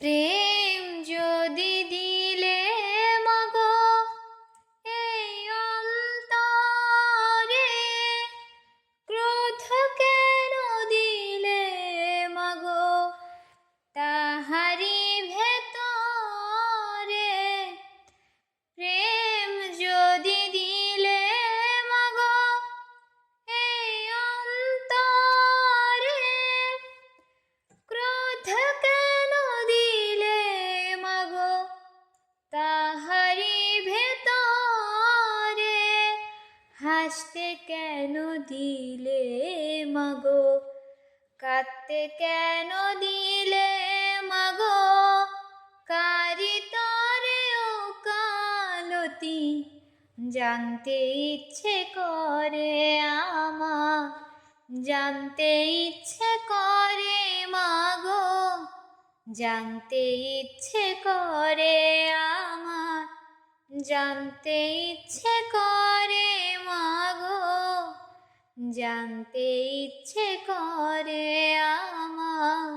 প্রেম যদি দিলে মাগো এই অন্তরে, ক্রোধ কেন দিলে মাগো তাহারি ভেতরে? প্রেম যদি দিলে মাগো এই অন্তরে, ক্রোধ কেন দিলে মাগো তাহারি ভেতরে? হাসতে কেন দিলে মাগো, কাঁদতে কেন দিলে মাগো? কারি তরে ওকালতি জানতে ইচ্ছে করে আমার, জানতে ইচ্ছে করে মাগো, জানতে ইচ্ছে করে আমার, জানতে ইচ্ছে করে মাগো, জানতে ইচ্ছে করে আমার।